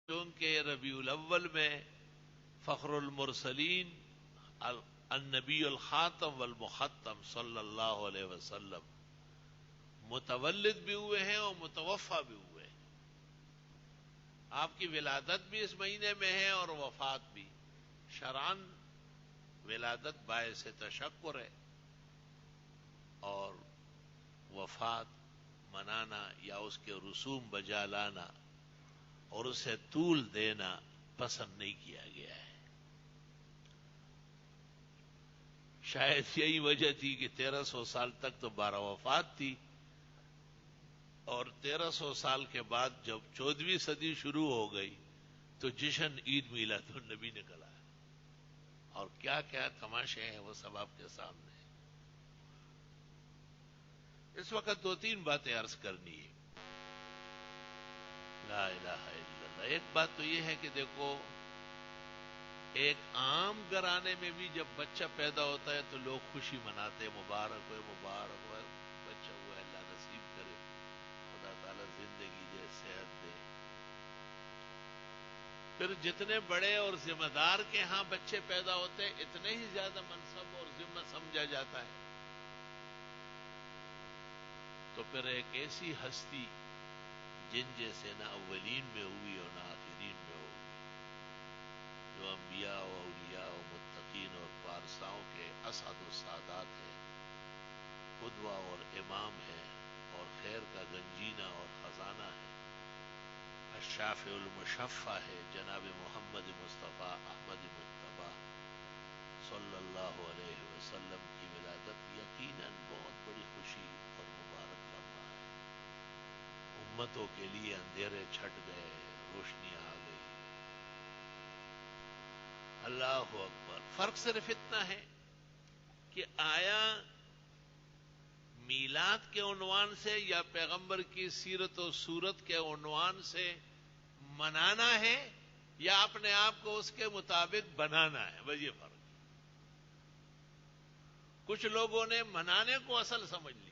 کیونکہ ربیع الاول میں فخر المرسلین النبی الخاتم والمختم صلی اللہ علیہ وسلم متولد بھی ہوئے ہیں اور متوفی بھی ہوئے ہیں. آپ کی ولادت بھی اس مہینے میں ہے اور وفات بھی. شرعاً ولادت باعث تشکر ہے اور وفات منانا یا اس کے رسوم بجا لانا اور اسے طول دینا پسند نہیں کیا گیا ہے. شاید یہی وجہ تھی کہ 1300 سال تک تو 12 وفات تھی اور 1300 سال کے بعد جب 14ویں صدی شروع ہو گئی تو جشن عید میلاد النبی نکلا ہے. اور کیا کیا تماشے ہیں وہ سب آپ کے سامنے. اس وقت 2-3 باتیں عرض کرنی ہے. لا الہ الا اللہ. ایک بات تو یہ ہے کہ دیکھو، ایک عام گھرانے میں بھی جب بچہ پیدا ہوتا ہے تو لوگ خوشی مناتے ہیں، مبارک ہوئے بچہ ہوا ہے، اللہ نصیب کرے، خدا تعالی زندگی دے، صحت دے. پھر جتنے بڑے اور ذمہ دار کے ہاں بچے پیدا ہوتے ہیں اتنے ہی زیادہ منصب اور ذمہ سمجھا جاتا ہے. تو پھر ایک ایسی ہستی جن جیسے نہ اولین میں ہوئی اور نہ آخرین میں ہوگی، جو انبیاء و اولیاء و متقین اور پارساؤں کے اسعد السادات ہیں، قدوہ اور امام ہیں اور خیر کا گنجینہ اور خزانہ ہے. الشافع المشفع ہے جناب محمد مصطفیٰ احمد مجتبیٰ صلی اللہ علیہ وسلم کی ولادت یقیناً بہت بڑی خوشی اور مبارک لمحہ ہے. امتوں کے لیے اندھیرے چھٹ گئے، روشنی آ گئی. اللہ اکبر. فرق صرف اتنا ہے کہ آیا میلاد کے عنوان سے یا پیغمبر کی سیرت و صورت کے عنوان سے منانا ہے یا اپنے آپ کو اس کے مطابق بنانا ہے. بس یہ فرق. کچھ لوگوں نے منانے کو اصل سمجھ لیا.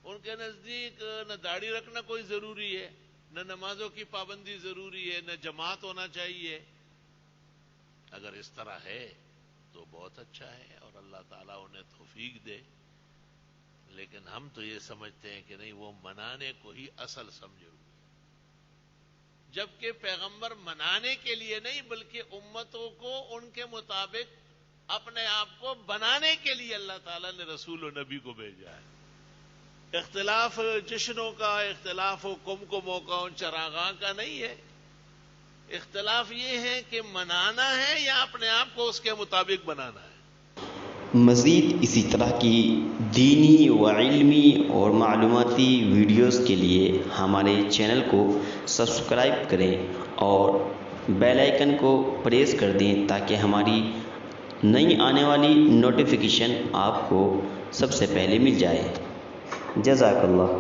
ان کے نزدیک نہ داڑھی رکھنا کوئی ضروری ہے، نہ نمازوں کی پابندی ضروری ہے، نہ جماعت ہونا چاہیے. اگر اس طرح ہے تو بہت اچھا ہے اور اللہ تعالیٰ انہیں توفیق دے. لیکن ہم تو یہ سمجھتے ہیں کہ نہیں، وہ منانے کو ہی اصل سمجھے ہوئے، جبکہ پیغمبر منانے کے لیے نہیں بلکہ امتوں کو ان کے مطابق اپنے آپ کو بنانے کے لیے اللہ تعالیٰ نے رسول و نبی کو بھیجا ہے. اختلاف جشنوں کا، اختلاف و کمکموں کا، ان چراغاں کا نہیں ہے. اختلاف یہ ہے کہ منانا ہے یا اپنے آپ کو اس کے مطابق بنانا ہے. مزید اسی طرح کی دینی و علمی اور معلوماتی ویڈیوز کے لیے ہمارے چینل کو سبسکرائب کریں اور بیل آئیکن کو پریس کر دیں تاکہ ہماری نئی آنے والی نوٹیفیکیشن آپ کو سب سے پہلے مل جائے. جزاک اللہ.